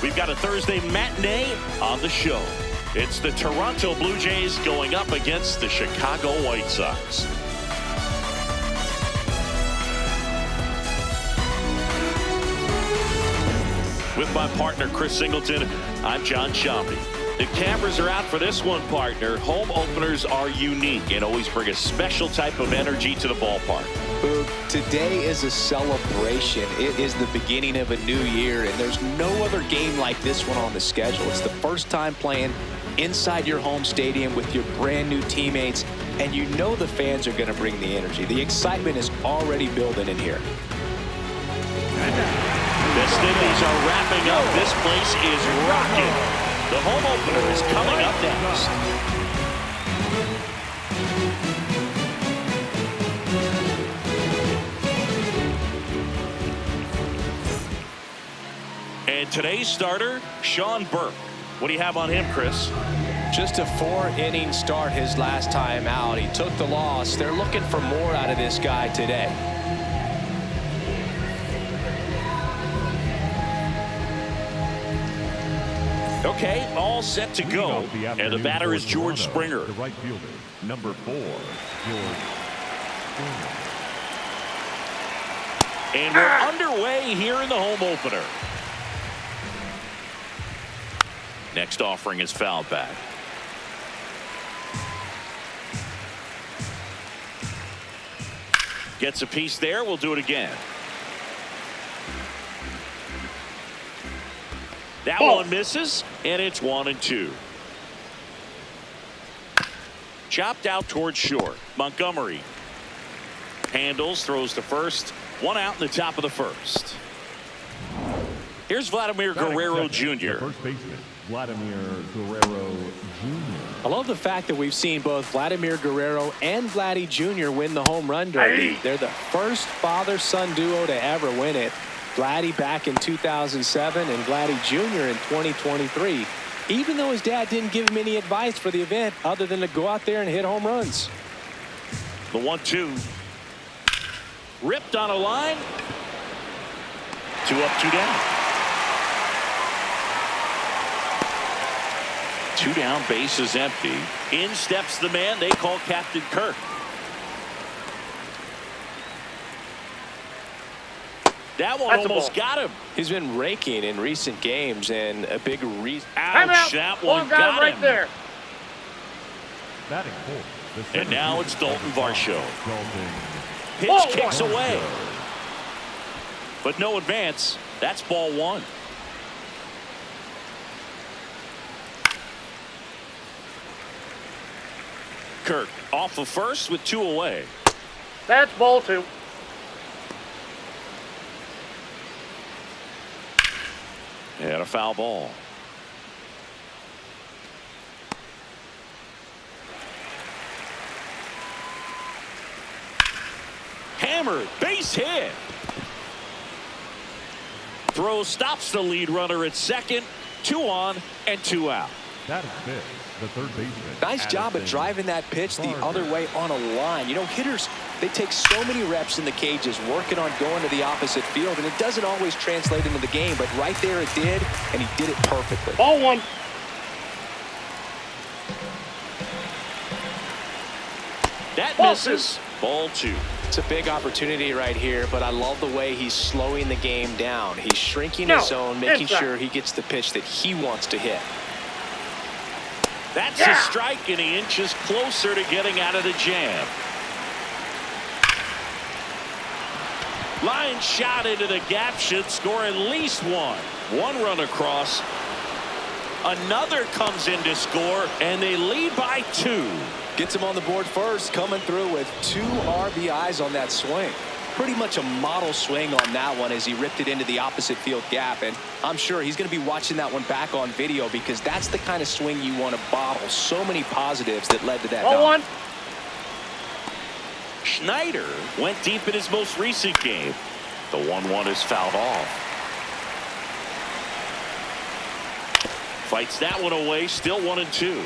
We've got a Thursday matinee on the show. It's the Toronto Blue Jays going up against the Chicago White Sox. With my partner, Chris Singleton, I'm John Shambi. The cameras are out for this one, partner. Home openers are unique and always bring a special type of energy to the ballpark. Boog, today is a celebration. It is the beginning of a new year, and there's no other game like this one on the schedule. It's the first time playing inside your home stadium with your brand new teammates, and you know the fans are going to bring the energy. The excitement is already building in here. Festivities are wrapping up. This place is rocking. The home opener is coming up next. And today's starter, Sean Burke. What do you have on him, Chris? Just a 4-inning start his last time out. He took the loss. They're looking for more out of this guy today. Okay, all set to go. And the batter is George Springer. The right fielder, number 4, George Springer. And we're underway here in the home opener. Next offering is fouled back. Gets a piece there. We'll do it again. That one misses, and it's 1-2. Chopped out towards short. Montgomery handles, throws to first. One out in the top of the first. Here's Vladimir Guerrero Jr. First baseman, Vladimir Guerrero Jr. I love the fact that we've seen both Vladimir Guerrero and Vladdy Jr. win the home run derby. They're the first father-son duo to ever win it. Vladdy back in 2007 and Vladdy Jr. in 2023, even though his dad didn't give him any advice for the event other than to go out there and hit home runs. The 1-2. Ripped on a line. 2 up, 2 down. 2 down, base is empty. In steps the man they call Captain Kirk. That one almost got him. He's been raking in recent games, and a big reason. Ouch, that one got him. There. Batting fourth. And now it's Dalton Varsho. Pitch Ball kicks one. away. But no advance. That's ball 1. Kirk off of first with 2 away. That's ball 2. And a foul ball. Hammered, base hit. Throw stops the lead runner at second. 2 on and 2 out. That is fifth, the third baseman. Nice job of driving that pitch the other way on a line. You know, hitters, they take so many reps in the cages working on going to the opposite field, and it doesn't always translate into the game, but right there it did, and he did it perfectly. Ball 1. That Ball misses. Ball 2. It's a big opportunity right here, but I love the way he's slowing the game down. He's shrinking his zone, making sure he gets the pitch that he wants to hit. That's a strike, and he inches closer to getting out of the jam. Line shot into the gap should score at least 1. 1 run across. Another comes in to score, and they lead by 2. Gets him on the board first, coming through with 2 RBIs on that swing. Pretty much a model swing on that one as he ripped it into the opposite field gap, and I'm sure he's going to be watching that one back on video because that's the kind of swing you want to bottle. So many positives that led to that. Ball 1. Schneider went deep in his most recent game. The 1-1 is fouled off. Fights that one away, still 1-2.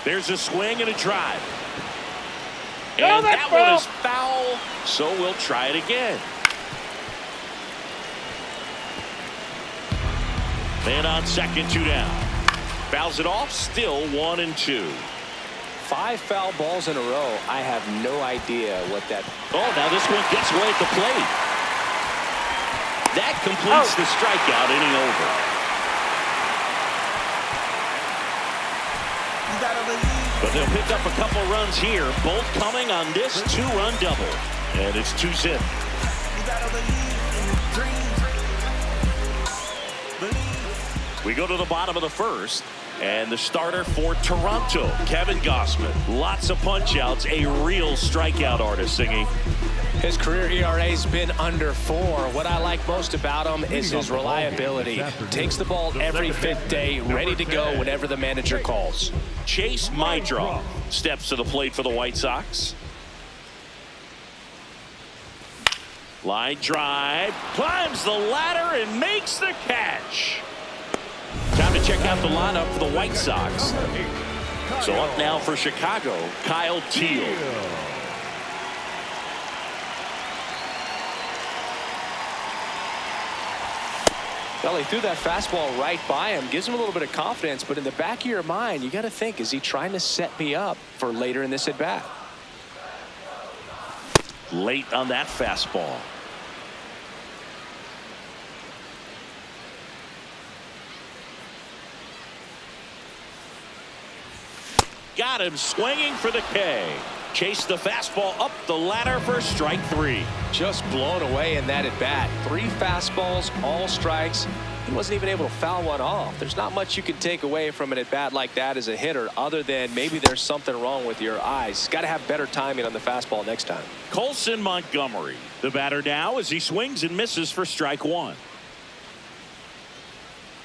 There's a swing and a drive. And that one is foul, so we'll try it again. Man on second, 2 down. Fouls it off, still 1-2. 5 foul balls in a row. I have no idea what that. Oh, now this one gets away at the plate. That completes the strikeout, inning over. But they'll pick up a couple runs here, both coming on this 2-run double. And it's 2-zip. We go to the bottom of the first, and the starter for Toronto, Kevin Gausman. Lots of punch-outs, a real strikeout artist, Singy. His career ERA's been under 4. What I like most about him is his reliability. Takes the ball every 5th day, ready to go whenever the manager calls. Chase Maidra steps to the plate for the White Sox. Line drive, climbs the ladder and makes the catch. Time to check out the lineup for the White Sox. So up now for Chicago, Kyle Teal. Well, he threw that fastball right by him, gives him a little bit of confidence, but in the back of your mind, you got to think, is he trying to set me up for later in this at bat? Late on that fastball. Got him swinging for the K. Chased the fastball up the ladder for strike 3. Just blown away in that at bat. 3 fastballs, all strikes. He wasn't even able to foul one off. There's not much you can take away from an at bat like that as a hitter, other than maybe there's something wrong with your eyes. Got to have better timing on the fastball next time. Colson Montgomery, the batter now, as he swings and misses for strike 1.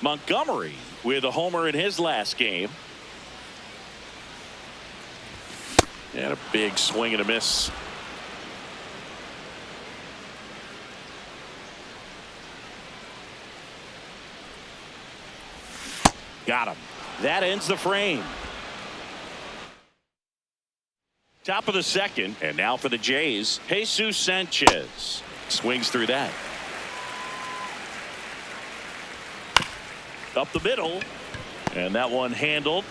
Montgomery with a homer in his last game. And a big swing and a miss. Got him. That ends the frame. Top of the second, and now for the Jays, Jesus Sanchez swings through that. Up the middle, and that one handled.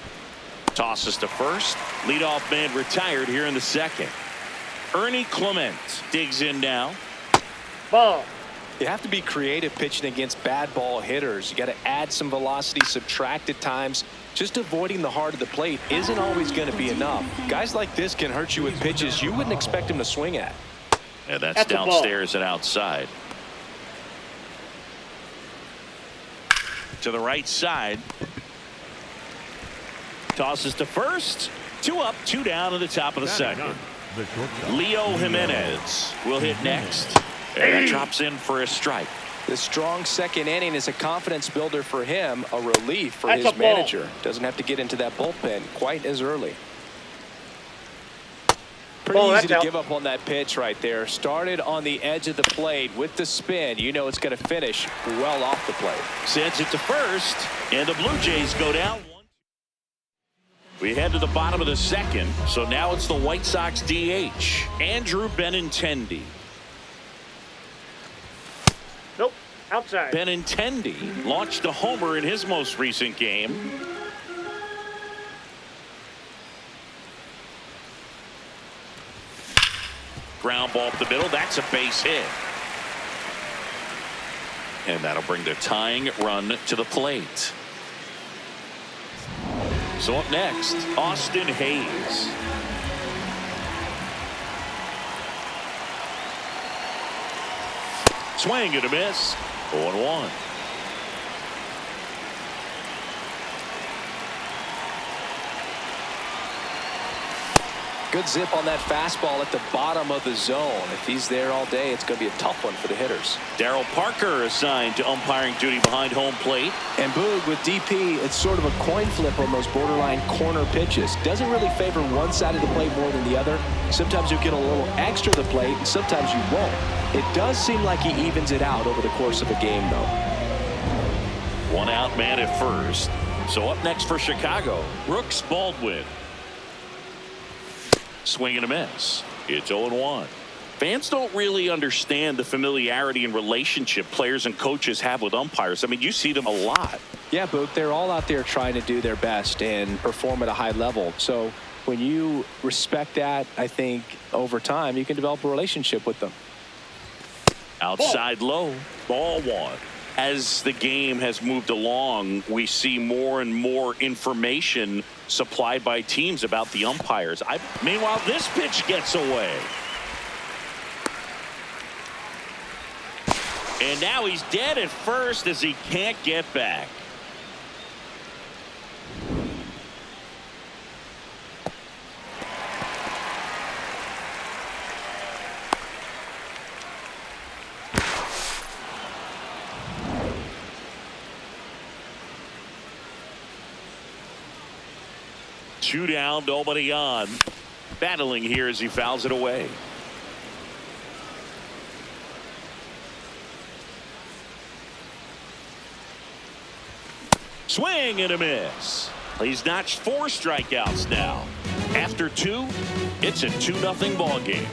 Tosses to first. Leadoff man retired here in the second. Ernie Clement digs in now. Ball. You have to be creative pitching against bad ball hitters. You got to add some velocity, subtract at times. Just avoiding the heart of the plate isn't always going to be enough. Guys like this can hurt you with pitches you wouldn't expect him to swing at. And that's downstairs and outside. To the right side. Tosses to first. 2 up, 2 down in the top of the second. Leo Jimenez will hit next. And that drops in for a strike. The strong second inning is a confidence builder for him, a relief for his manager. Doesn't have to get into that bullpen quite as early. Pretty easy to give up on that pitch right there. Started on the edge of the plate with the spin. You know it's going to finish well off the plate. Sends it to first, and the Blue Jays go down. We head to the bottom of the second, so now it's the White Sox DH, Andrew Benintendi. Nope, outside. Benintendi launched a homer in his most recent game. Ground ball up the middle, that's a base hit. And that'll bring the tying run to the plate. So up next, Austin Hayes. Swing and a miss. 0-1. Good zip on that fastball at the bottom of the zone. If he's there all day, it's going to be a tough one for the hitters. Darryl Parker assigned to umpiring duty behind home plate. And Boog, with DP, it's sort of a coin flip on those borderline corner pitches. Doesn't really favor one side of the plate more than the other. Sometimes you get a little extra to the plate, and sometimes you won't. It does seem like he evens it out over the course of a game, though. 1 out man at first. So up next for Chicago, Brooks Baldwin. Swing and a miss. It's 0-1. Fans don't really understand the familiarity and relationship players and coaches have with umpires. I mean, you see them a lot. Yeah, Boog, they're all out there trying to do their best and perform at a high level. So when you respect that, I think over time you can develop a relationship with them. Outside low, ball one. As the game has moved along, we see more and more information supplied by teams about the umpires. Meanwhile, this pitch gets away. And now he's dead at first as he can't get back. Two down, nobody on. Battling here as he fouls it away. Swing and a miss. He's notched 4 strikeouts now. After 2, it's a 2-0 ball game.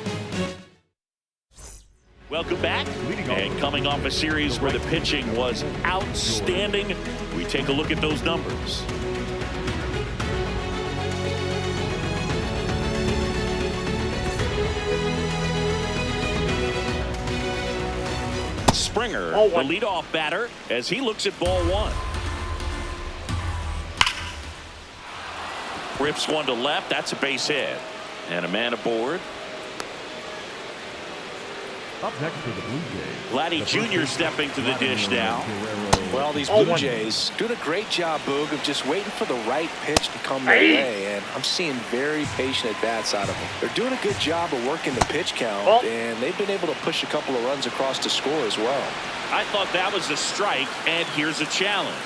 Welcome back. And coming off a series where the pitching was outstanding, we take a look at those numbers. Springer, the leadoff batter, as he looks at ball one. Rips one to left. That's a base hit. And a man aboard. Up next for the Blue Jays, Vladdy Jr. stepping to the dish now. Well, these Blue Jays doing a great job, Boog, of just waiting for the right pitch to come their way. And I'm seeing very patient at-bats out of them. They're doing a good job of working the pitch count, and they've been able to push a couple of runs across to score as well. I thought that was a strike, and here's a challenge.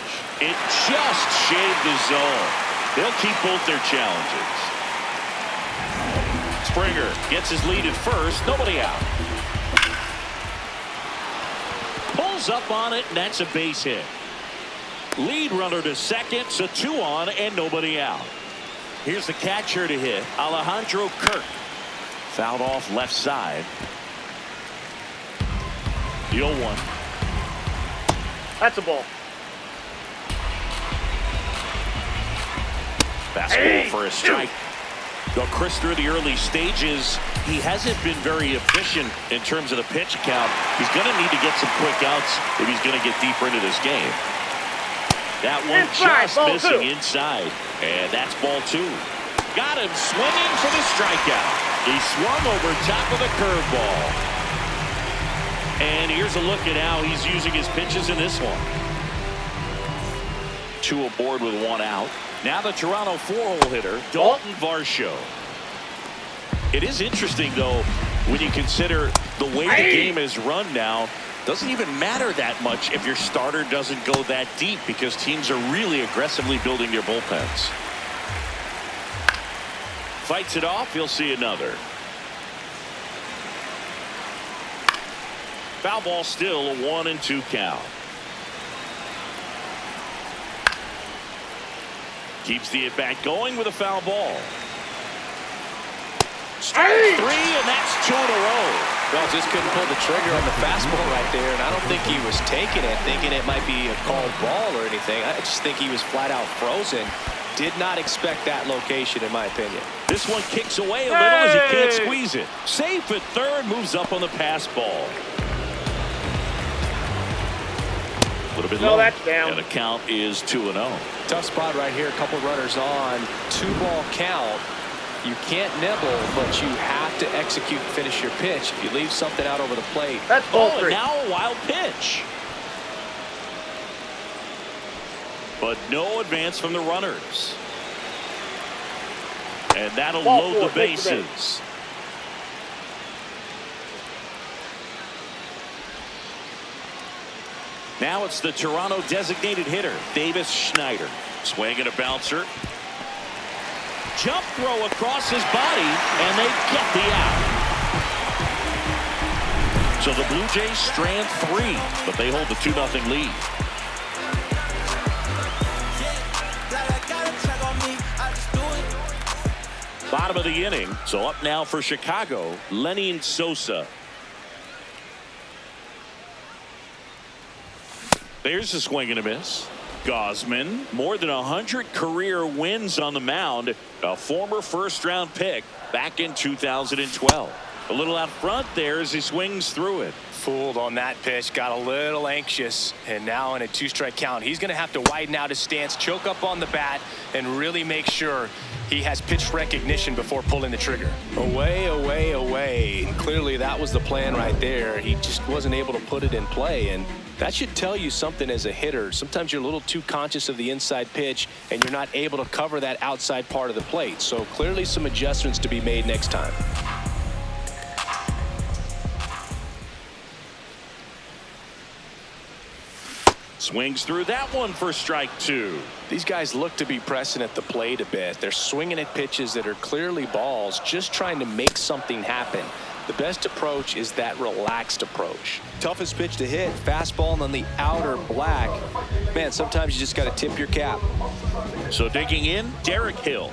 It just shaved the zone. They'll keep both their challenges. Springer gets his lead at first. Nobody out. Pulls up on it, and that's a base hit. Lead runner to second, so 2 on and nobody out. Here's the catcher to hit, Alejandro Kirk. Fouled off left side. The 0-1. That's a ball. Fastball for a strike. Though Chris, through the early stages, he hasn't been very efficient in terms of the pitch count. He's going to need to get some quick outs if he's going to get deeper into this game. That one just missing inside, and that's ball 2. Got him swinging for the strikeout. He swung over top of the curveball. And here's a look at how he's using his pitches in this one. 2 aboard with 1 out. Now the Toronto 4-hole hitter, Dalton Varsho. It is interesting, though, when you consider the way the game is run now. Doesn't even matter that much if your starter doesn't go that deep, because teams are really aggressively building their bullpens. Fights it off. He'll see another. Foul ball still, a 1-2 count. Keeps the at-bat going with a foul ball. Strike 3, and that's 2 in a row. Well, just couldn't pull the trigger on the fastball right there, and I don't think he was taking it, thinking it might be a called ball or anything. I just think he was flat out frozen. Did not expect that location, in my opinion. This one kicks away a little as he can't squeeze it. Safe at third, moves up on the pass ball. A little bit low. That's down. And the count is 2-0. Tough spot right here. A couple runners on. 2-ball count. You can't nibble, but you have to execute and finish your pitch. If you leave something out over the plate. That's ball 3. And now a wild pitch. But no advance from the runners. And that'll load the bases. Now it's the Toronto designated hitter, Davis Schneider. Swing and a bouncer. Jump throw across his body, and they get the out. So the Blue Jays strand 3, but they hold the 2-0 lead. Bottom of the inning. So up now for Chicago, Lenny Sosa. There's a swing and a miss. Gausman, more than 100 career wins on the mound. A former first-round pick back in 2012. A little out front there as he swings through it. Fooled on that pitch, got a little anxious, and now in a 2-strike count, he's going to have to widen out his stance, choke up on the bat, and really make sure he has pitch recognition before pulling the trigger. Away, away, away. And clearly that was the plan right there. He just wasn't able to put it in play, and that should tell you something as a hitter. Sometimes you're a little too conscious of the inside pitch, and you're not able to cover that outside part of the plate. So clearly some adjustments to be made next time. Swings through that one for strike 2. These guys look to be pressing at the plate a bit. They're swinging at pitches that are clearly balls, just trying to make something happen. The best approach is that relaxed approach. Toughest pitch to hit, fastball on the outer black. Man, sometimes you just got to tip your cap. So digging in, Derek Hill.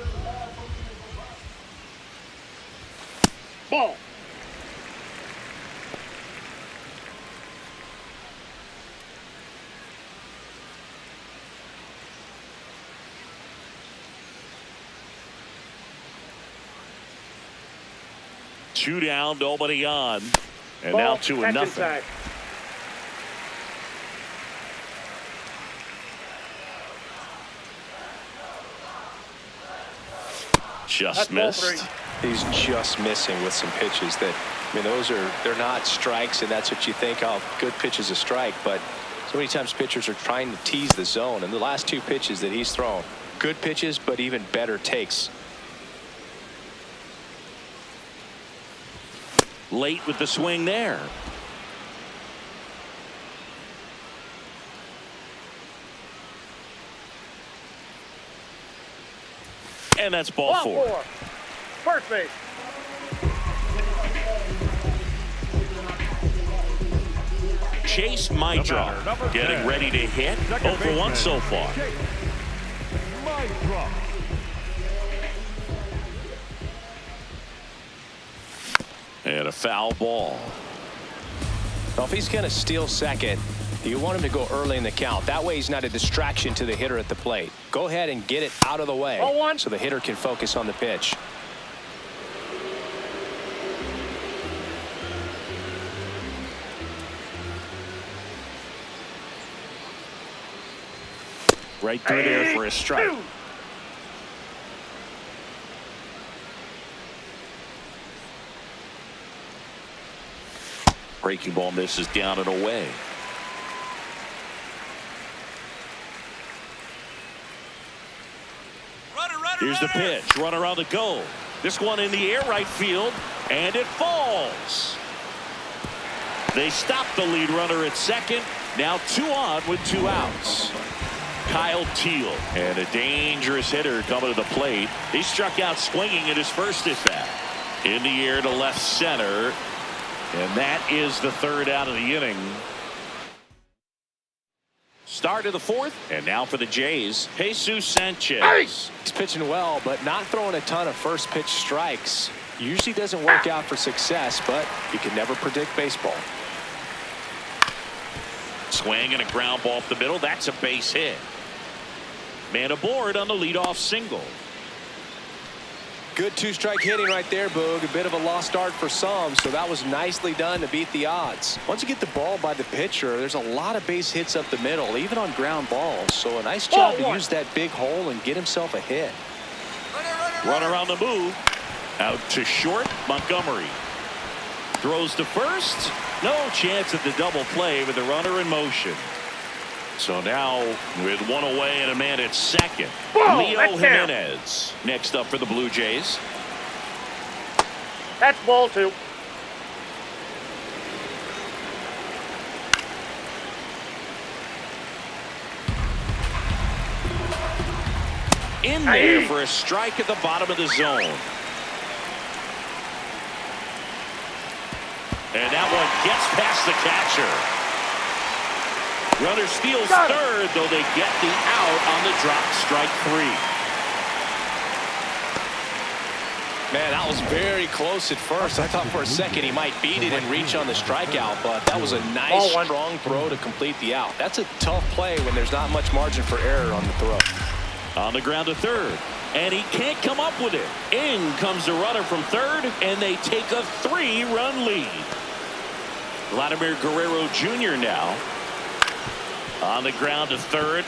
Ball. Two down, nobody on. And Ball, now 2-0. inside. Just That's missed. He's just missing with some pitches that, I mean, they're not strikes, and that's what you think, oh, good pitch is a strike. But so many times pitchers are trying to tease the zone, and the last 2 pitches that he's thrown, good pitches, but even better takes. Late with the swing there. And that's ball 4. First base. Chase Maidra getting ready to hit. 0 for 1 so far. And a foul ball. Well, if he's going to steal second, you want him to go early in the count. That way he's not a distraction to the hitter at the plate. Go ahead and get it out of the way so the hitter can focus on the pitch. Right through there for a strike. Breaking ball misses down and away. Here's the pitch. Runner on the go. This one in the air right field, and it falls. They stop the lead runner at second. Now 2 on with 2 outs. Kyle Teal, and a dangerous hitter coming to the plate. He struck out swinging at his first at bat. In the air to left center. And that is the 3rd out of the inning. Start of the 4th, and now for the Jays, Jesus Sanchez. He's pitching well, but not throwing a ton of first pitch strikes. Usually doesn't work out for success, but you can never predict baseball. Swing and a ground ball up the middle. That's a base hit. Man aboard on the leadoff single. Good 2-strike hitting right there, Boog. A bit of a lost art for some, so that was nicely done to beat the odds. Once you get the ball by the pitcher, there's a lot of base hits up the middle, even on ground balls. So a nice job to use that big hole and get himself a hit. Runner on the move. Out to short, Montgomery. Throws to first. No chance at the double play with the runner in motion. So now with 1 away and a man at second, Leo Jimenez next up for the Blue Jays. That's ball 2. In there for a strike at the bottom of the zone. And that one gets past the catcher. Runner steals third, though they get the out on the drop, strike 3. Man, that was very close at first. I thought for a second he might beat it and reach on the strikeout, but that was a nice, strong throw to complete the out. That's a tough play when there's not much margin for error on the throw. On the ground to third, and he can't come up with it. In comes the runner from third, and they take a 3-run lead. Vladimir Guerrero Jr. now on the ground to third.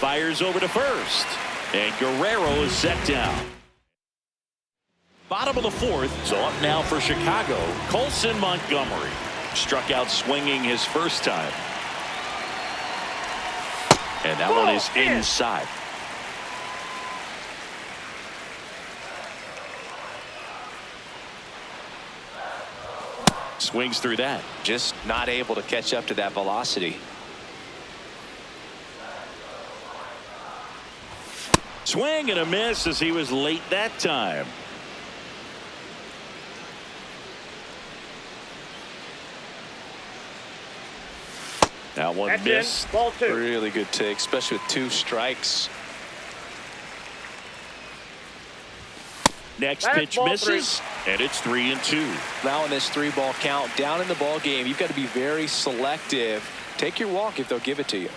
Fires over to first, and Guerrero is set down. Bottom of the fourth, so up now for Chicago, Colson Montgomery. Struck out swinging his first time. And that one is inside. Swings through that. Just not able to catch up to that velocity. Swing and a miss as he was late that time. That one missed. Ball 2. Really good take, especially with 2 strikes. Next pitch misses, and it's 3-2. Now in this 3-ball count, down in the ball game, you've got to be very selective. Take your walk if they'll give it to you.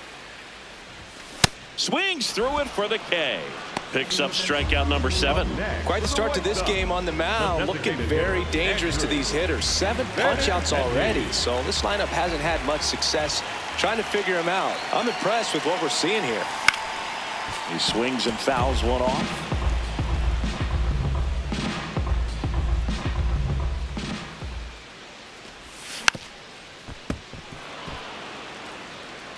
Swings through it for the K. Picks up strikeout number 7. Quite the start to this game on the mound. Looking very dangerous to these hitters. 7 punch-outs already, so this lineup hasn't had much success trying to figure him out. I'm impressed with what we're seeing here. He swings and fouls one off.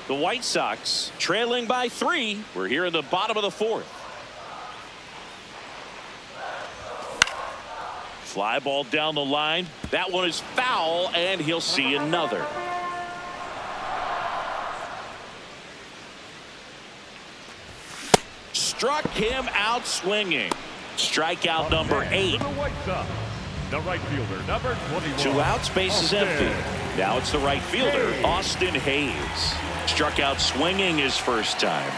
The White Sox trailing by 3. We're here in the bottom of the fourth. Fly ball down the line. That one is foul, and he'll see another. Struck him out swinging. Strikeout number 8. The right fielder, number 21. 2 outs, base is empty. Now it's the right fielder, Austin Hayes. Struck out swinging his first time.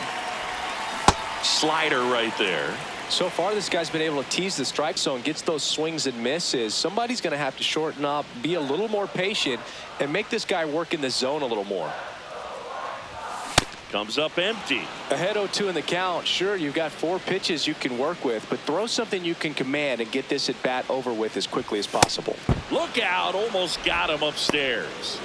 Slider right there. So far, this guy's been able to tease the strike zone, gets those swings and misses. Somebody's going to have to shorten up, be a little more patient, and make this guy work in the zone a little more. Comes up empty. Ahead 0-2 in the count. Sure, you've got 4 pitches you can work with, but throw something you can command and get this at bat over with as quickly as possible. Look out, almost got him upstairs.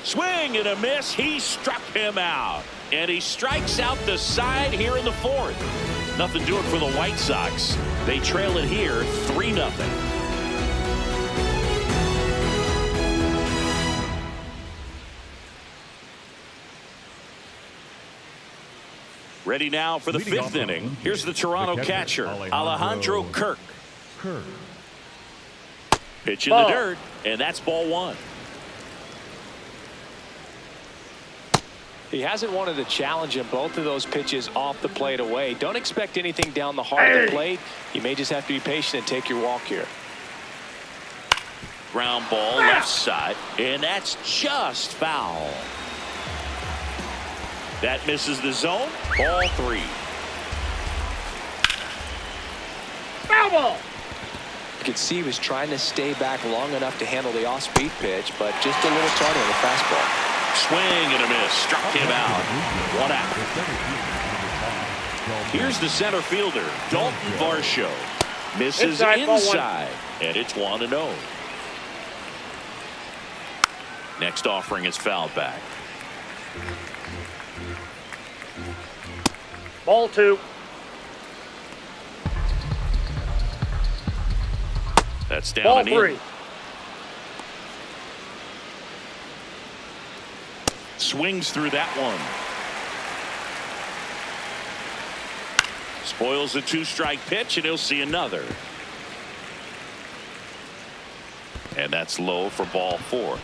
Swing and a miss. He struck him out. And he strikes out the side here in the fourth. Nothing doing for the White Sox. They trail it here 3-0. Ready now for the 5th inning. Here's the Toronto catcher, Alejandro Kirk. Pitch in the dirt, and that's ball 1. He hasn't wanted to challenge him. Both of those pitches off the plate away. Don't expect anything down the heart of the plate. You may just have to be patient and take your walk here. Ground ball left side, and that's just foul. That misses the zone. Ball 3. Foul ball. You could see he was trying to stay back long enough to handle the off-speed pitch, but just a little tardy on the fastball. Swing and a miss. Struck him out. 1 out. Here's the center fielder, Dalton Varsho. Misses inside, and it's 1-0. Next offering is fouled back. Ball 2. That's down Ball and 3. in. Swings through that one. Spoils a 2-strike pitch, and he'll see another. And that's low for ball 4.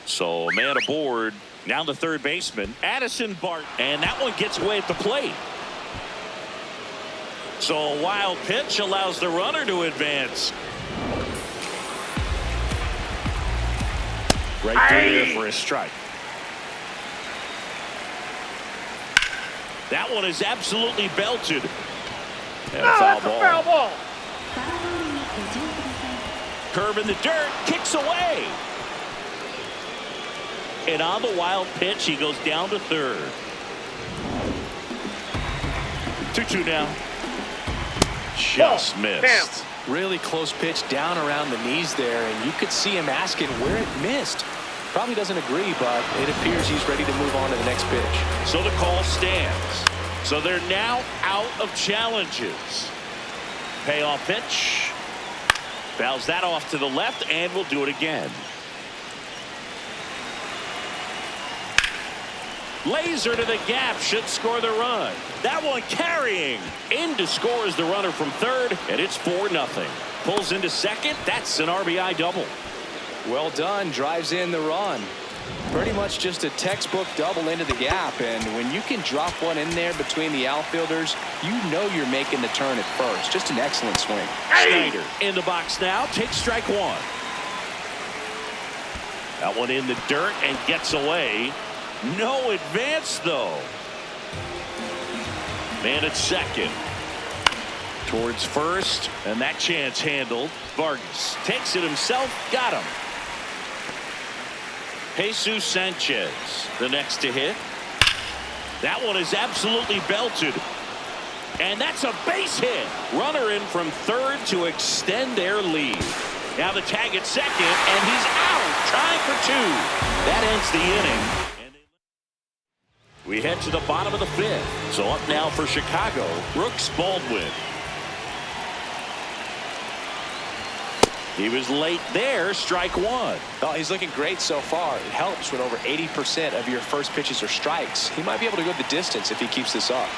So a man aboard. Now the third baseman, Addison Bart. And that one gets away at the plate. So So a wild pitch allows the runner to advance. Right through there for a strike. That one is absolutely belted. And a foul ball. Foul ball. Curve in the dirt, kicks away. And on the wild pitch, he goes down to third. 2-2 now. Just missed. Really close pitch down around the knees there, and you could see him asking where it missed. Probably doesn't agree, but it appears he's ready to move on to the next pitch. So the call stands. So they're now out of challenges. Payoff pitch. Fouls that off to the left, and we'll do it again. Laser to the gap, should score the run. That one carrying. In to score is the runner from third, and it's 4-0. Pulls into second. That's an RBI double. Well done. Drives in the run. Pretty much just a textbook double into the gap, and when you can drop one in there between the outfielders, you know you're making the turn at first. Just an excellent swing. Schneider in the box now. Takes strike one. That one in the dirt and gets away. No advance, though. Man at second. Towards first, and that chance handled. Vargas takes it himself. Got him. Jesus Sanchez, the next to hit. That one is absolutely belted. And that's a base hit. Runner in from third to extend their lead. Now the tag at second, and he's out, trying for two. That ends the inning. We head to the bottom of the fifth. So up now for Chicago, Brooks Baldwin. He was late there, strike one. Oh, he's looking great so far. It helps when over 80% of your first pitches are strikes. He might be able to go the distance if he keeps this up.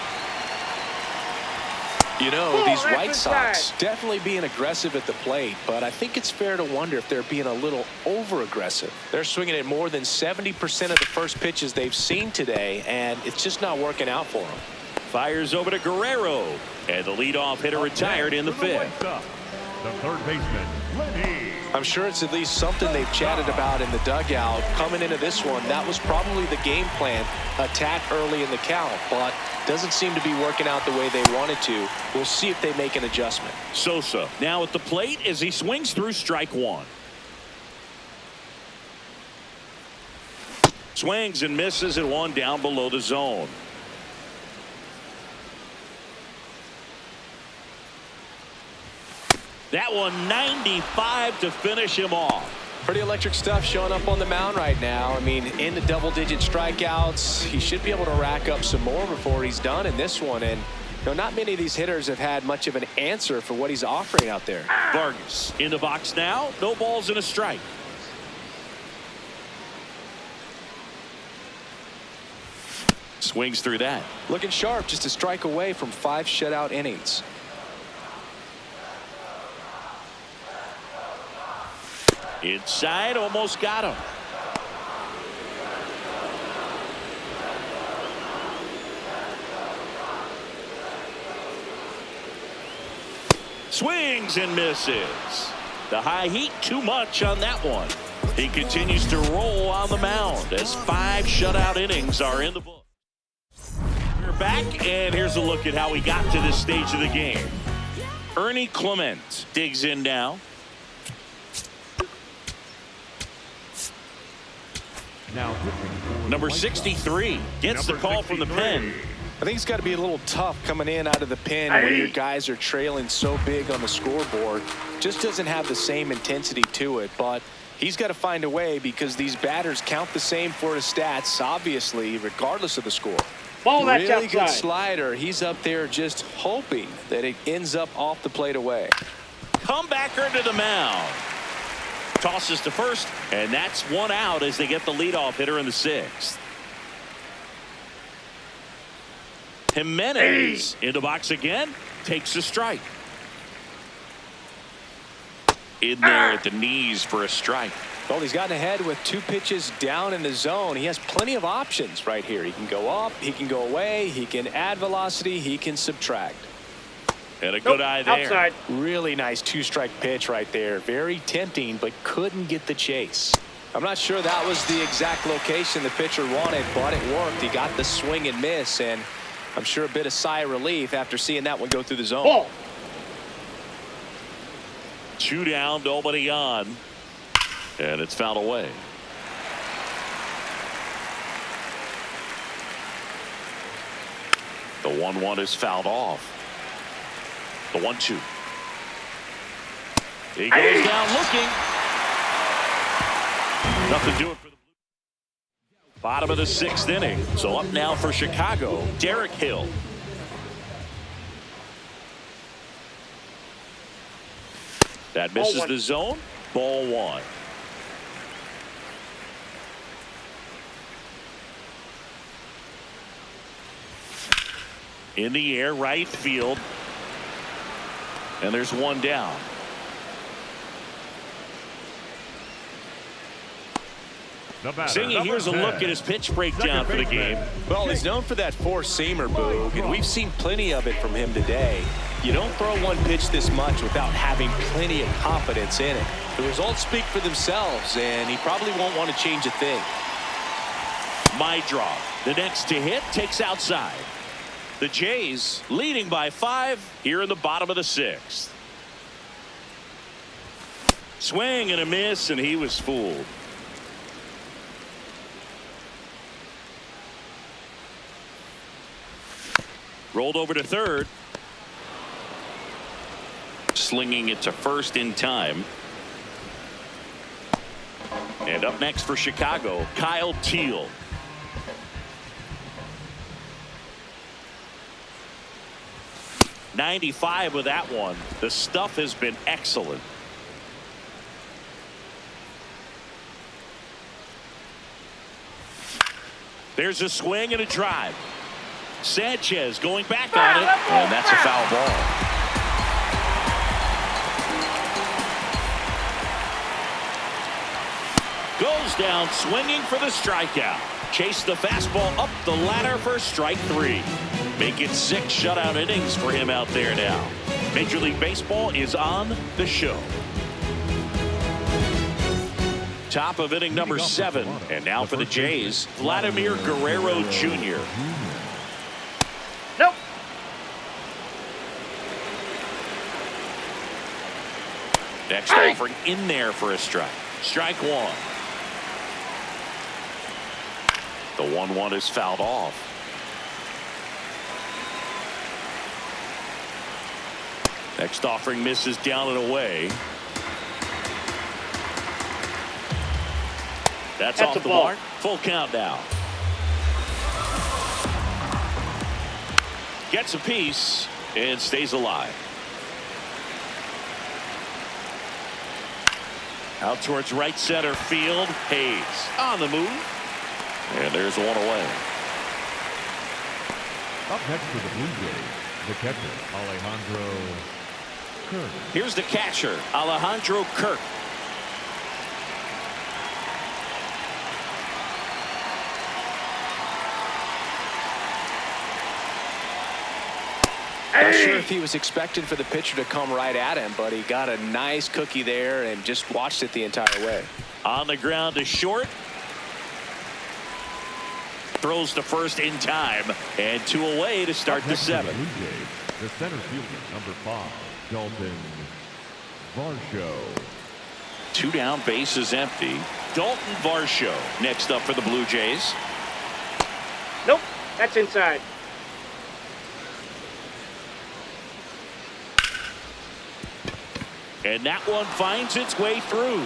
You know, these White Sox definitely being aggressive at the plate, but I think it's fair to wonder if they're being a little over-aggressive. They're swinging at more than 70% of the first pitches they've seen today, and it's just not working out for them. Fires over to Guerrero, and the leadoff hitter retired in the fifth. The third baseman, Lenny. I'm sure it's at least something they've chatted about in the dugout. Coming into this one, that was probably the game plan. Attack early in the count, but doesn't seem to be working out the way they wanted to. We'll see if they make an adjustment. Sosa now at the plate as he swings through strike one. Swings and misses at one down below the zone. That one 95 to finish him off. Pretty electric stuff showing up on the mound right now. I mean, in the double-digit strikeouts, he should be able to rack up some more before he's done in this one. And you know, not many of these hitters have had much of an answer for what he's offering out there. Vargas in the box now. No balls and a strike. Swings through that. Looking sharp, just a strike away from 5 shutout innings. Inside, almost got him. Swings and misses. The high heat, too much on that one. He continues to roll on the mound as 5 shutout innings are in the book. We're back, and here's a look at how we got to this stage of the game. Ernie Clement digs in now. Now, Number 63 gets the call from the pen. I think it's got to be a little tough coming in out of the pen when your guys are trailing so big on the scoreboard. Just doesn't have the same intensity to it, but he's got to find a way because these batters count the same for his stats, obviously, regardless of the score. Ball that's really good outside. slider. He's up there just hoping that it ends up off the plate away. Comebacker to the mound. Tosses to first, and that's one out as they get the leadoff hitter in the 6th. Jimenez in the box again, takes a strike. In there at the knees for a strike. Well, he's gotten ahead with 2 pitches down in the zone. He has plenty of options right here. He can go up, he can go away, he can add velocity, he can subtract. And a good eye there. Outside. Really nice two-strike pitch right there. Very tempting, but couldn't get the chase. I'm not sure that was the exact location the pitcher wanted, but it worked. He got the swing and miss, and I'm sure a bit of sigh of relief after seeing that one go through the zone. Ball. 2 down, nobody on. And it's fouled away. The 1-1 is fouled off. The 1-2. He goes down looking. Nothing doing for the Blue. Bottom of the 6th inning. So up now for Chicago, Derek Hill. That misses the zone. Ball 1. In the air, right field. And there's 1 down. Zingy, here's a look at his pitch breakdown for the game. Well, he's known for that four-seamer, Boog, and we've seen plenty of it from him today. You don't throw one pitch this much without having plenty of confidence in it. The results speak for themselves, and he probably won't want to change a thing. My draw. The next to hit takes outside. The Jays leading by 5 here in the bottom of the 6th. Swing and a miss, and he was fooled. Rolled over to third. Slinging it to first in time. And up next for Chicago, Kyle Teal. .95 with that one. The stuff has been excellent. There's a swing and a drive. Sanchez going back on it, and that's a foul ball. Goes down swinging for the strikeout. Chase the fastball up the ladder for strike 3. Make it 6 shutout innings for him out there now. Major League Baseball is on the show. Top of inning number 7. And now for the Jays, Vladimir Guerrero Jr. Nope. Next offering in there for a strike. Strike 1. The 1-1 is fouled off. Next offering misses down and away. That's off the mark. Full count now. Gets a piece and stays alive. Out towards right center field. Hayes on the move. And there's 1 away. Up next for the Blue Jays, the catcher, Alejandro Kirk. Here's the catcher, Alejandro Kirk. Not sure if he was expecting for the pitcher to come right at him, but he got a nice cookie there and just watched it the entire way. On the ground to short. Throws to first in time, and 2 away to start the 7th. The Blue Jays, the center fielder, number 5, Dalton Varsho. 2 down, base is empty. Dalton Varsho next up for the Blue Jays. Nope. That's inside. And that one finds its way through.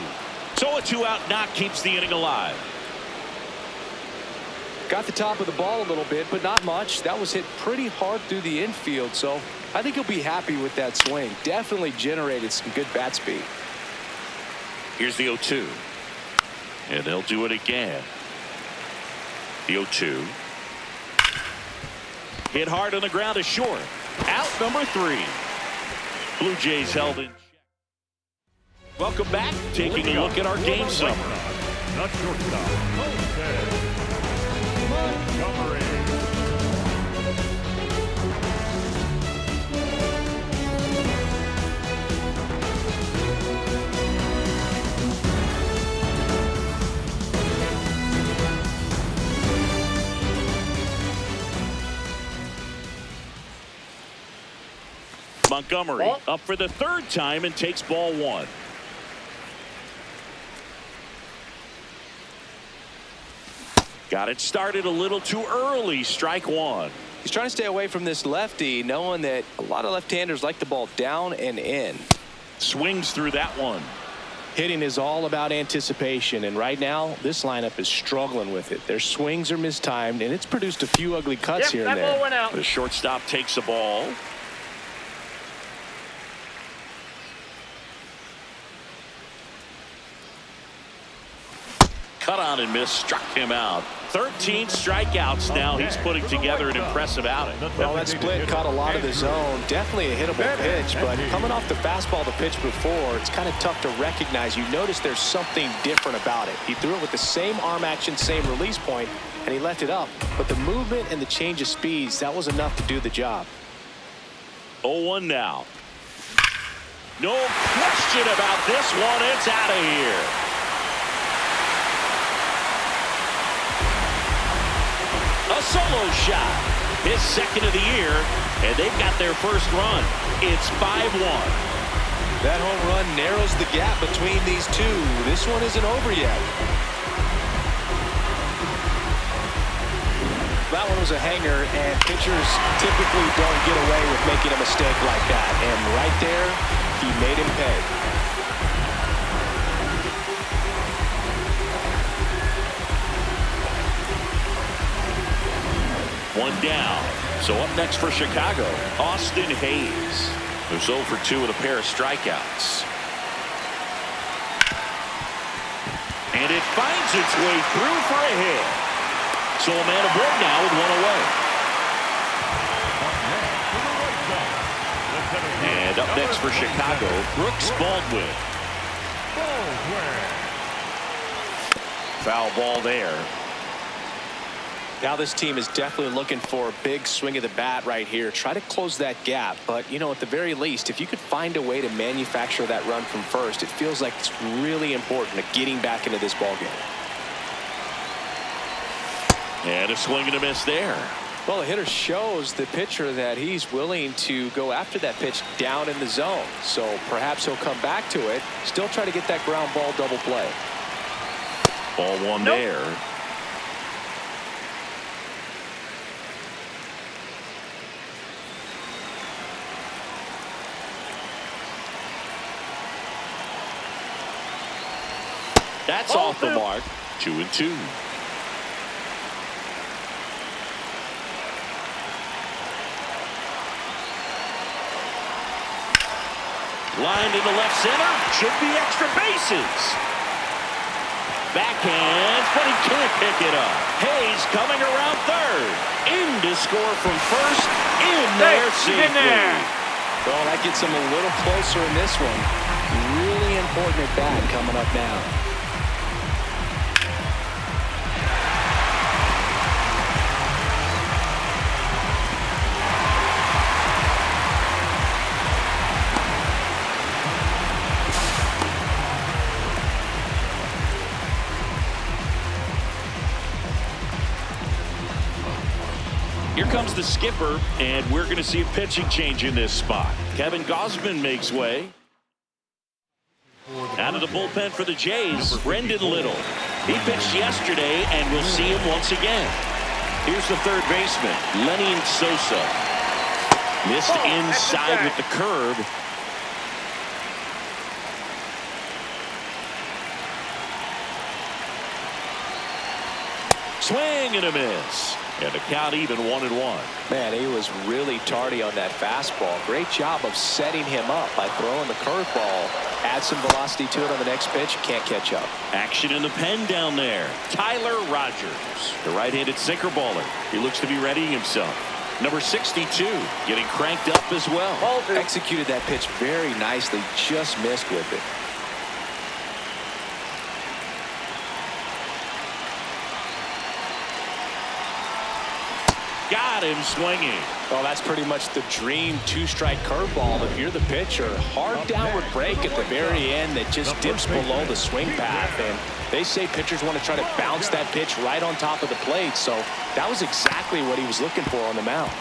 So a 2-out knock keeps the inning alive. Got the top of the ball a little bit, but not much. That was hit pretty hard through the infield, so I think he'll be happy with that swing. Definitely generated some good bat speed. Here's the 0-2. And they'll do it again. The 0-2. Hit hard on the ground to short. Out number 3. Blue Jays held in check. Welcome back. Taking a look at our game summary. The shortstop, Montgomery. Montgomery up for the third time and takes ball one. Got it started a little too early. Strike one. He's trying to stay away from this lefty, knowing that a lot of left-handers like the ball down and in. Swings through that one. Hitting is all about anticipation, and right now this lineup is struggling with it. Their swings are mistimed, and it's produced a few ugly cuts here and that there. ball went out. The shortstop takes the ball. Cut on and miss, struck him out. 13 strikeouts now. He's putting together an impressive outing. Well, that split caught a lot of the zone. Definitely a hittable pitch, but coming off the fastball the pitch before, it's kind of tough to recognize. You notice there's something different about it. He threw it with the same arm action, same release point, and he left it up. But the movement and the change of speeds, that was enough to do the job. 0-1 now. No question about this one. It's out of here. A solo shot, his second of the year, and they've got their first run. It's 5-1. That home run narrows the gap between these two. This one isn't over yet. That one was a hanger, and pitchers typically don't get away with making a mistake like that. And right there, he made him pay. One down. So up next for Chicago, Austin Hayes. Who's 0 for 2 with a pair of strikeouts. And it finds its way through for a hit. So a man aboard now with one away. And up next for Chicago, Brooks Baldwin. Foul ball there. Now this team is definitely looking for a big swing of the bat right here. Try to close that gap. But, you know, at the very least, if you could find a way to manufacture that run from first, it feels like it's really important to getting back into this ballgame. And a swing and a miss there. Well, the hitter shows the pitcher that he's willing to go after that pitch down in the zone. So perhaps he'll come back to it, still try to get that ground ball double play. Ball one there. That's off the mark. 2-2. Lined into left center. Should be extra bases. Backhands, but he can't pick it up. Hayes coming around third. In to score from first. In there safely. Well, that gets him a little closer in this one. Really important at bat coming up now. Here comes the skipper, and we're going to see a pitching change in this spot. Kevin Gausman makes way. Out of the bullpen for the Jays, Brendan Little. He pitched yesterday, and we'll see him once again. Here's the third baseman, Lenny Sosa. Missed inside with the curve. Swing and a miss. And the count even 1-1. Man, he was really tardy on that fastball. Great job of setting him up by throwing the curveball. Add some velocity to it on the next pitch. Can't catch up. Action in the pen down there. Tyler Rogers, the right-handed sinker baller. He looks to be readying himself. Number 62, getting cranked up as well. Executed that pitch very nicely. Just missed with it. Got him swinging. Well, that's pretty much the dream two-strike curveball if you're the pitcher. Hard downward break at the very end that just dips below the swing path. And they say pitchers want to try to bounce that pitch right on top of the plate. So that was exactly what he was looking for on the mound.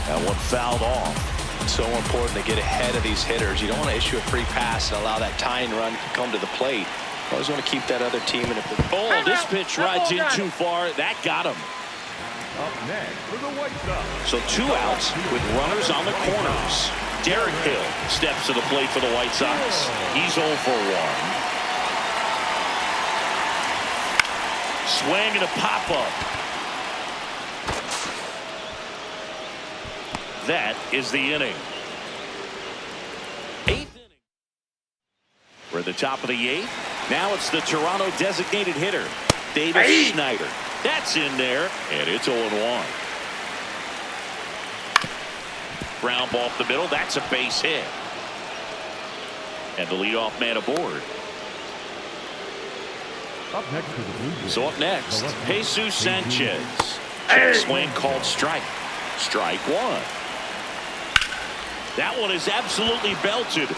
That one fouled off. So important to get ahead of these hitters. You don't want to issue a free pass and allow that tying run to come to the plate. You always want to keep that other team in a position. Oh, this pitch rides in too far. That got him. Up next for the White Sox. So 2 outs with runners on the corners. Derek Hill steps to the plate for the White Sox. He's 0 for 1. Swing and a pop-up. That is the inning. 8th inning. We're at the top of the 8th. Now it's the Toronto designated hitter, Davis Schneider. That's in there, and it's 0-1. Ground ball up the middle. That's a base hit. And the leadoff man aboard. Up next for the Blue Jays. So up next, Jesus Sanchez. Check swing called strike. Strike 1. That one is absolutely belted.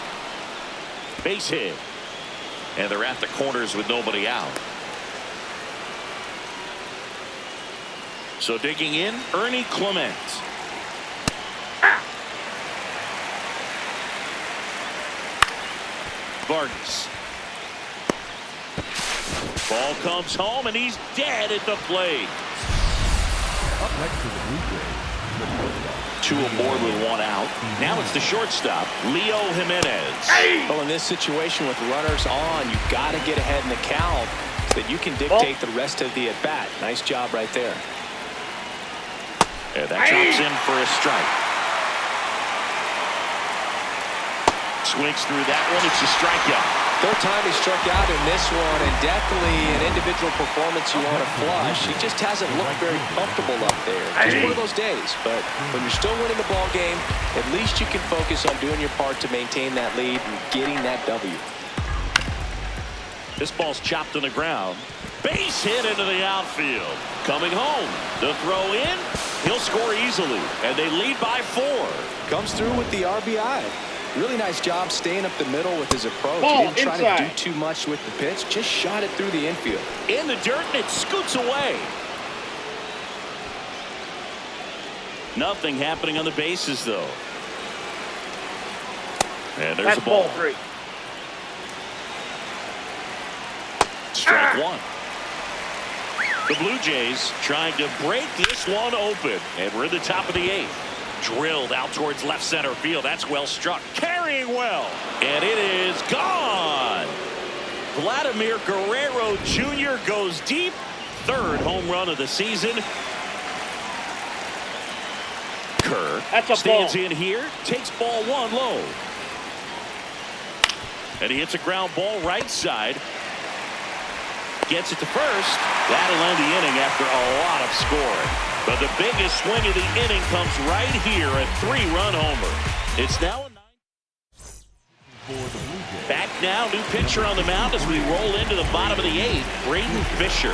Base hit. And they're at the corners with nobody out. So digging in, Ernie Clement. Vargas. Ball comes home and he's dead at the plate. Up next for the Blue Jays. 2 aboard with 1 out. Now it's the shortstop, Leo Jimenez. Well, in this situation with runners on, you've got to get ahead in the count so that you can dictate the rest of the at-bat. Nice job right there. And that chops in for a strike. Swings through that one. It's a strikeout. Third time he struck out in this one, and definitely an individual performance you want to flush. He just hasn't looked very comfortable up there. Just one of those days. But when you're still winning the ball game, at least you can focus on doing your part to maintain that lead and getting that W. This ball's chopped to the ground. Base hit into the outfield. Coming home. The throw in. He'll score easily. And they lead by 4. Comes through with the RBI. Really nice job staying up the middle with his approach. Ball He didn't try inside. to do too much with the pitch. Just shot it through the infield. In the dirt, and it scoots away. Nothing happening on the bases, though. And there's That's a ball. ball 3. Strike 1. The Blue Jays trying to break this one open. And we're at the top of the 8th. Drilled out towards left center field. That's well struck. Carrying well. And it is gone. Vladimir Guerrero Jr. goes deep. 3rd home run of the season. Kerr That's a stands ball. in here. Takes ball 1 low. And he hits a ground ball right side. Gets it to first. That'll end the inning after a lot of scoring. But the biggest swing of the inning comes right here, a 3-run homer. It's now a 9. Back now, new pitcher on the mound as we roll into the bottom of the 8th, Braden Fisher.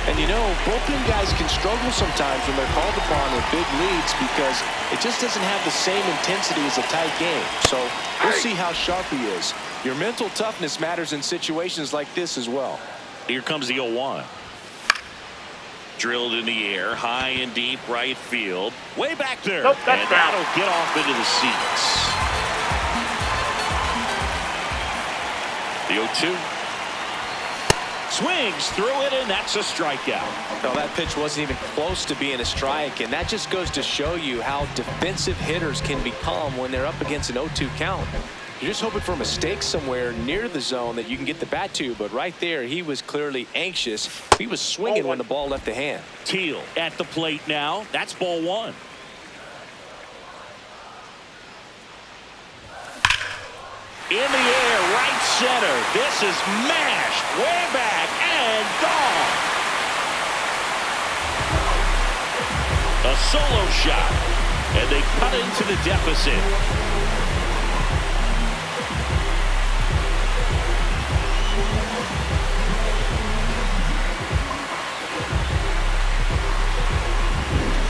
And you know, bullpen guys can struggle sometimes when they're called upon with big leads because it just doesn't have the same intensity as a tight game. So we'll see how sharp he is. Your mental toughness matters in situations like this as well. Here comes the 0-1. Drilled in the air, high and deep right field. Way back there. Nope, that's and foul. that'll get off into the seats. The 0-2. Swings through it, and that's a strikeout. No, that pitch wasn't even close to being a strike, and that just goes to show you how defensive hitters can become when they're up against an 0-2 count. You're just hoping for a mistake somewhere near the zone that you can get the bat to, but right there, he was clearly anxious. He was swinging when the ball left the hand. Teal at the plate now. That's ball 1. In the air, right center. This is mashed way back and gone. A solo shot, and they cut into the deficit.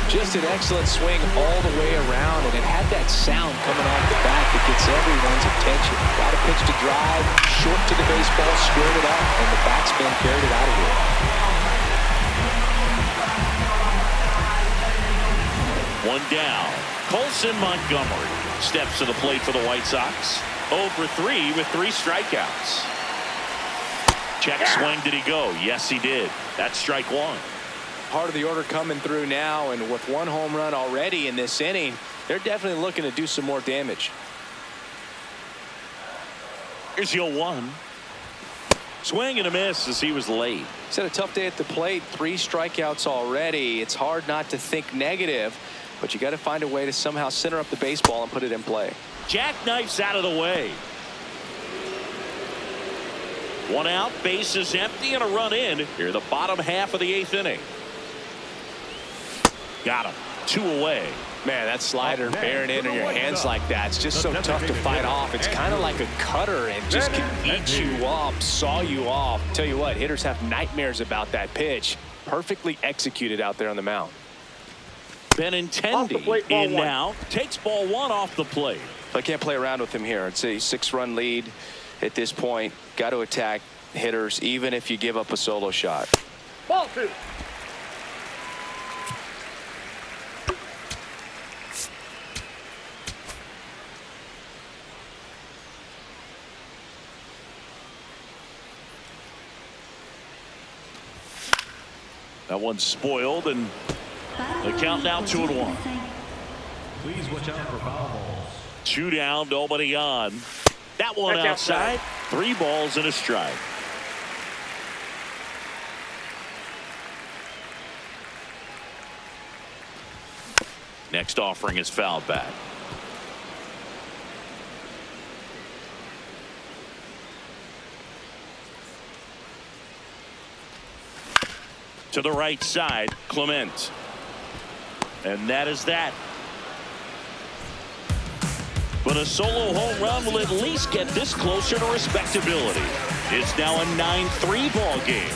Just an excellent swing all the way around, and it had that sound coming off the bat that gets everyone's attention. Got a pitch to drive, short to the baseball, squared it up, and the batsman carried it out of here. 1 down. Colson Montgomery. steps to the plate for the White Sox. 0 for 3 with 3 strikeouts. Check swing. Did he go? Yes, he did. That's strike 1. Part of the order coming through now, and with 1 home run already in this inning, they're definitely looking to do some more damage. Here's the 0-1. Swing and a miss as he was late. He's had a tough day at the plate. 3 strikeouts already. It's hard not to think negative, but you got to find a way to somehow center up the baseball and put it in play. Jackknife's out of the way. 1 out, bases empty, and a run in here, the bottom half of the 8th inning. Got him. 2 away. Man, that slider bearing in your hands like that, it's just so tough to fight off. It's kind of like a cutter and just can eat you up, saw you off. Tell you what, hitters have nightmares about that pitch. Perfectly executed out there on the mound. Benintendi in now, takes ball 1 off the plate. I can't play around with him here. It's a 6-run lead at this point. Got to attack hitters even if you give up a solo shot. Ball 2. That one's spoiled, and the count now 2-1. Please watch out for foul balls. 2 down, nobody on. That one outside. 3 balls and a strike. Next offering is fouled back. To the right side, Clement. And that is that. But a solo home run will at least get this closer to respectability. It's now a 9-3 ball game.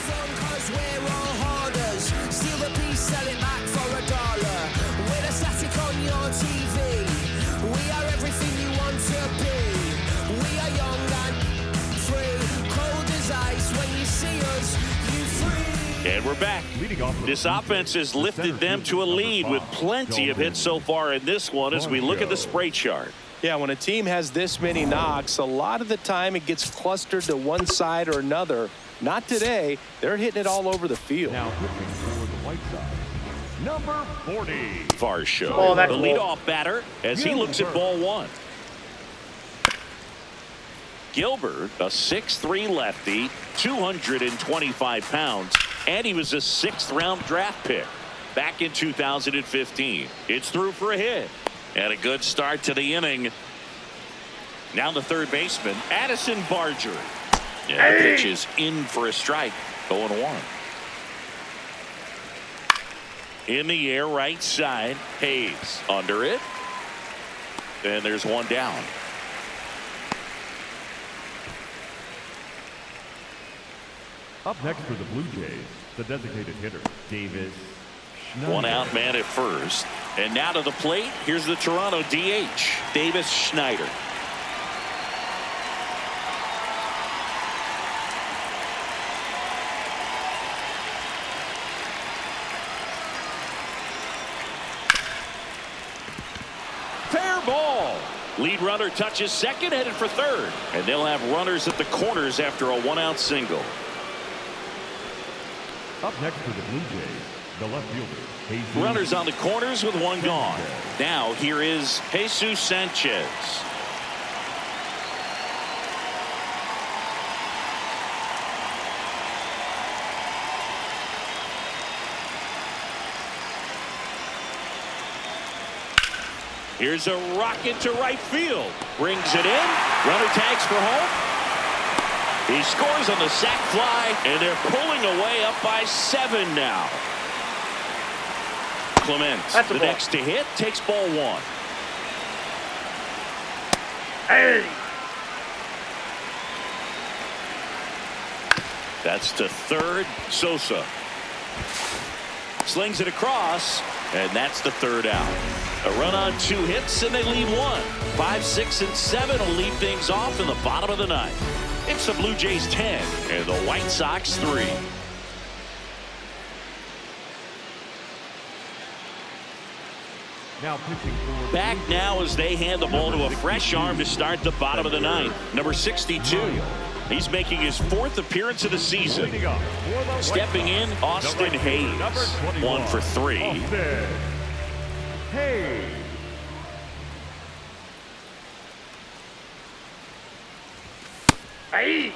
And we're back. This offense has lifted them to a lead with plenty of hits so far in this one as we look at the spray chart. Yeah, when a team has this many knocks, a lot of the time it gets clustered to one side or another. Not today. They're hitting it all over the field. Now pitching for the White Sox, number 40. Varsho, Oh, the leadoff batter, as he looks at ball 1. Gilbert, a 6'3" lefty, 225 pounds, and he was a 6th-round draft pick back in 2015. It's through for a hit. And a good start to the inning. Now the third baseman, Addison Barger. Yeah, the pitch is in for a strike. 0-1. In the air, right side. Hayes under it. And there's 1 down. Up next for the Blue Jays, the designated hitter, Davis Schneider. 1 out man at first. And now to the plate, here's the Toronto DH, Davis Schneider. Fair ball. Lead runner touches second, headed for third. And they'll have runners at the corners after a 1-out single. Up next for the Blue Jays, the left fielder, Jesus. Runners on the corners with 1 gone. Now here is Jesus Sanchez. Here's a rocket to right field. Brings it in. Runner tags for home. He scores on the sac fly, and they're pulling away up by 7 now. Clement, the next to hit, takes ball 1. Hey. That's to third. Sosa slings it across, and that's the 3rd out. A run on 2 hits, and they lead 1. 5, 6, and 7 will lead things off in the bottom of the 9th. It's the Blue Jays 10 and the White Sox 3. Now pitching for Back now as they hand the ball to a fresh arm to start the bottom of the ninth. Number 62. He's making his 4th appearance of the season. Stepping in, Austin Hayes. 1 for 3. Austin Hayes. Hey!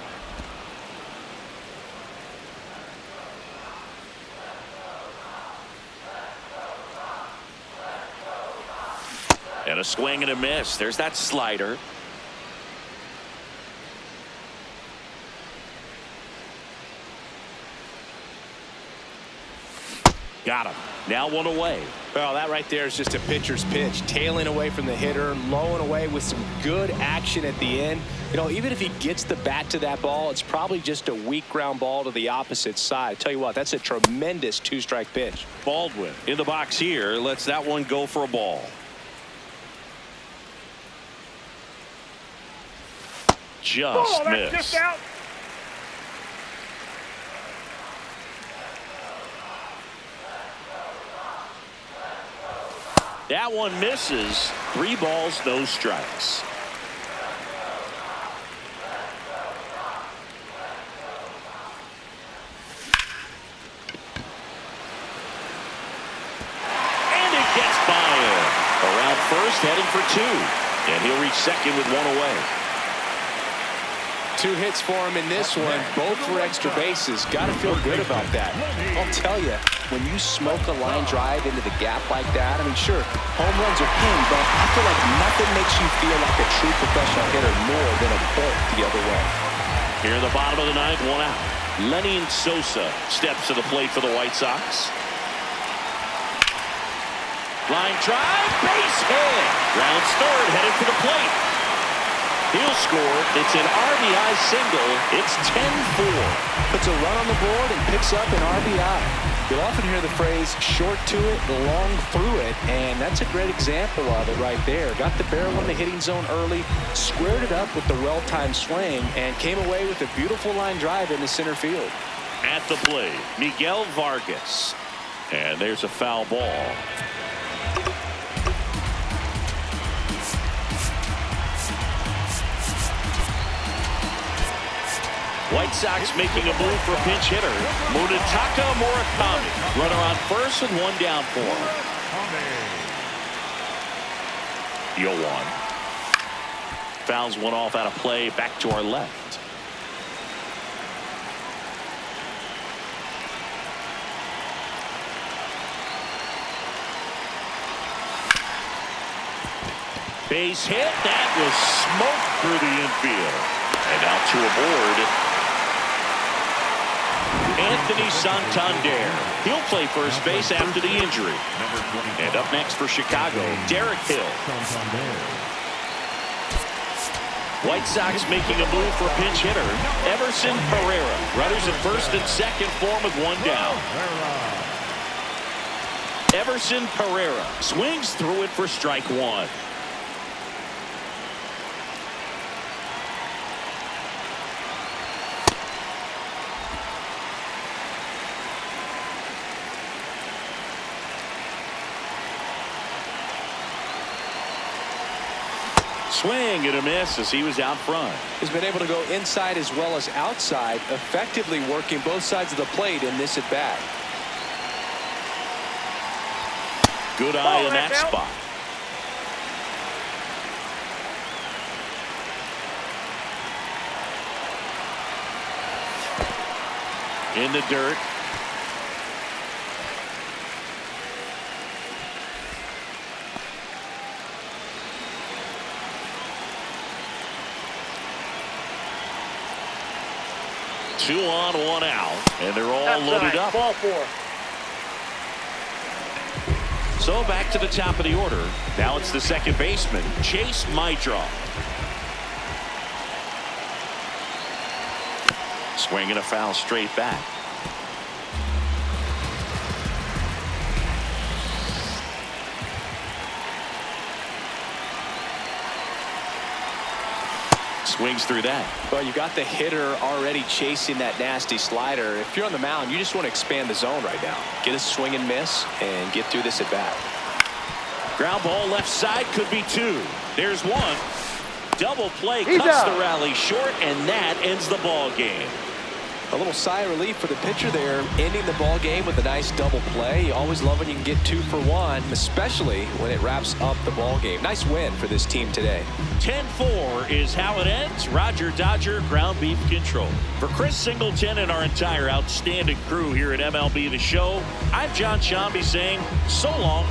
And a swing and a miss. There's that slider. Got him. Now 1 away. Well, that right there is just a pitcher's pitch. Tailing away from the hitter, low and away with some good action at the end. You know, even if he gets the bat to that ball, it's probably just a weak ground ball to the opposite side. I tell you what, that's a tremendous 2-strike pitch. Baldwin in the box here. Lets that one go for a ball. Just That's missed. just out. That one misses. 3 balls, no strikes. And it gets by him. Around first, heading for 2. And he'll reach second with 1 away. 2 hits for him in this one, both for extra bases. Got to feel good about that. I'll tell you, when you smoke a line drive into the gap like that, I mean, sure, home runs are in, but I feel like nothing makes you feel like a true professional hitter more than a bolt the other way. Here in the bottom of the ninth, 1 out. Lenny Sosa steps to the plate for the White Sox. Line drive, base hit. Rounds third, headed for the plate. He'll score. It's an RBI single. It's 10-4. Puts a run on the board and picks up an RBI. You'll often hear the phrase short to it, long through it, and that's a great example of it right there. Got the barrel in the hitting zone early, squared it up with the well-timed swing, and came away with a beautiful line drive into center field. At the plate, Miguel Vargas. And there's a foul ball. White Sox making a move for pinch hitter Munetaka Murakami. Runner on first and 1 down for him. 0-1. Fouls one off out of play. Back to our left. Base hit. That was smoked through the infield. And out to a board. Anthony Santander. He'll play first base after the injury. And up next for Chicago, Derek Hill. White Sox making a move for pinch hitter Everson Pereira. Runners at first and second for him with 1 down. Everson Pereira swings through it for strike 1. Swing and a miss as he was out front. He's been able to go inside as well as outside, effectively working both sides of the plate in this at bat. Good eye in that spot. In the dirt. Two on, 1 out, and they're all loaded up. Ball 4. So back to the top of the order. Now it's the second baseman, Chase Maidra. Swinging a foul straight back. Swings through that. Well, you got the hitter already chasing that nasty slider. If you're on the mound, you just want to expand the zone right now. Get a swing and miss and get through this at bat. Ground ball left side, could be two. There's one. Double play cuts the rally short, and that ends the ball game. A little sigh of relief for the pitcher there, ending the ball game with a nice double play. You always love when you can get 2 for 1, especially when it wraps up the ball game. Nice win for this team today. 10-4 is how it ends. Roger Dodger, ground beef control. For Chris Singleton and our entire outstanding crew here at MLB The Show, I'm John Shambi saying so long